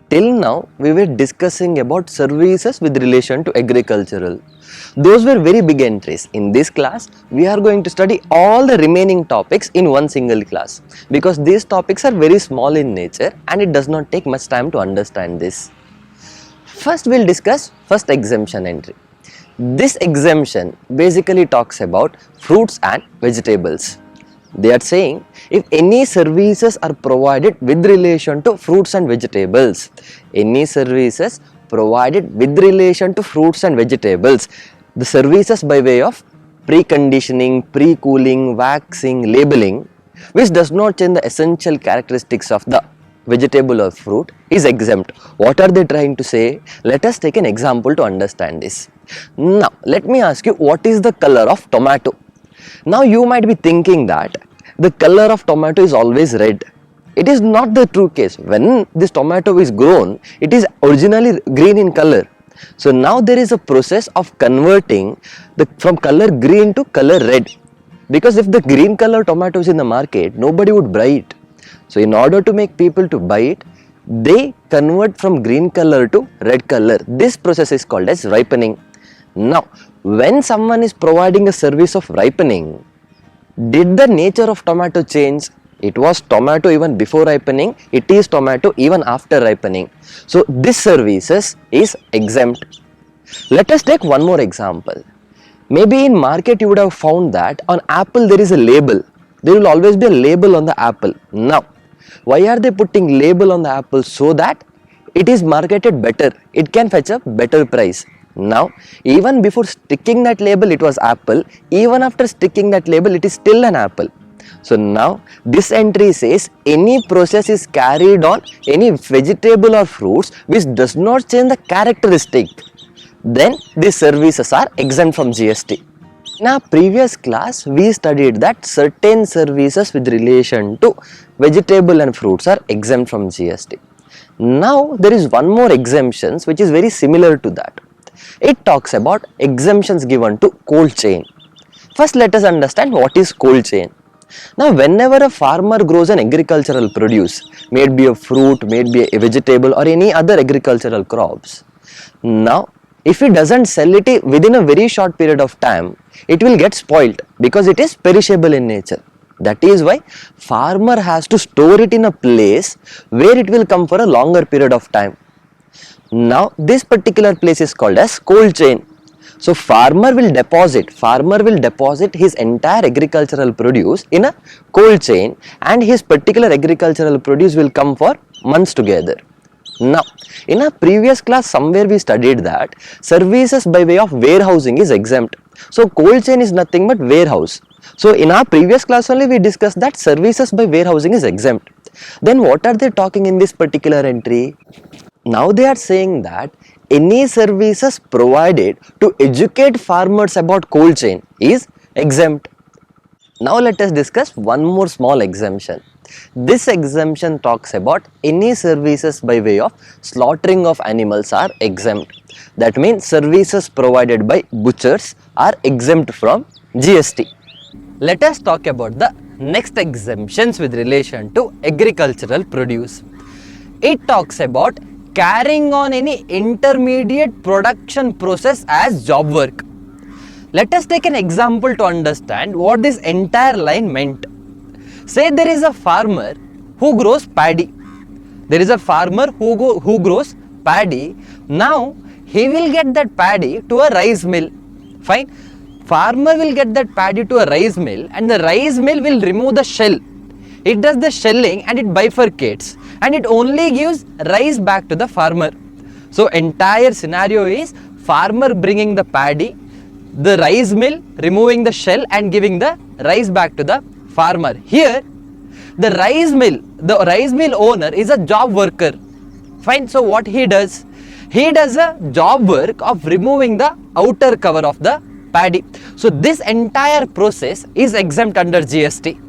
Till now, we were discussing about services with relation to agricultural. Those were very big entries. In this class, we are going to study all the remaining topics in one single class because these topics are very small in nature and it does not take much time to understand this. First, we'll discuss first exemption entry. This exemption basically talks about fruits and vegetables. They are saying if any services are provided with relation to fruits and vegetables, any services provided with relation to fruits and vegetables, the services by way of preconditioning, pre-cooling, waxing, labeling, which does not change the essential characteristics of the vegetable or fruit, is exempt. What are they trying to say? Let us take an example to understand this. Now, let me ask you, what is the color of tomato? Now you might be thinking that the color of tomato is always red. It is not the true case. When this tomato is grown, it is originally green in color. So now there is a process of converting from color green to color red. Because if the green color tomato is in the market, nobody would buy it. So in order to make people to buy it, they convert from green color to red color. This process is called as ripening. Now, when someone is providing a service of ripening, did the nature of tomato change? It was tomato even before ripening, it is tomato even after ripening. So this services is exempt. Let us take one more example. Maybe in market you would have found that on apple there is a label. There will always be a label on the apple. Now, why are they putting label on the apple? So that it is marketed better, it can fetch a better price. Now, even before sticking that label, it was apple. Even after sticking that label, it is still an apple. So now, this entry says any process is carried on any vegetable or fruits which does not change the characteristic. Then, these services are exempt from GST. In our previous class, we studied that certain services with relation to vegetable and fruits are exempt from GST. Now, there is one more exemptions which is very similar to that. It talks about exemptions given to cold chain. First, let us understand what is cold chain. Now, whenever a farmer grows an agricultural produce, may it be a fruit, may it be a vegetable or any other agricultural crops, now if he doesn't sell it within a very short period of time, it will get spoiled because it is perishable in nature. That is why farmer has to store it in a place where it will come for a longer period of time. Now, this particular place is called as cold chain. So, farmer will deposit his entire agricultural produce in a cold chain and his particular agricultural produce will come for months together. Now, in our previous class, somewhere we studied that services by way of warehousing is exempt. So, cold chain is nothing but warehouse. So, in our previous class only we discussed that services by warehousing is exempt. Then what are they talking in this particular entry? Now they are saying that any services provided to educate farmers about cold chain is exempt. Now let us discuss one more small exemption. This exemption talks about any services by way of slaughtering of animals are exempt. That means services provided by butchers are exempt from GST. Let us talk about the next exemptions with relation to agricultural produce. It talks about carrying on any intermediate production process as job work. Let us take an example to understand what this entire line meant. Say there is a farmer who grows paddy. There is a farmer who grows paddy. Now he will get that paddy to a rice mill. Fine. Farmer will get that paddy to a rice mill and the rice mill will remove the shell. It does the shelling and it bifurcates and it only gives rice back to the farmer. So entire scenario is farmer bringing the paddy, the rice mill removing the shell and giving the rice back to the farmer. Here the rice mill owner is a job worker. Fine. So what he does a job work of removing the outer cover of the paddy. So this entire process is exempt under GST.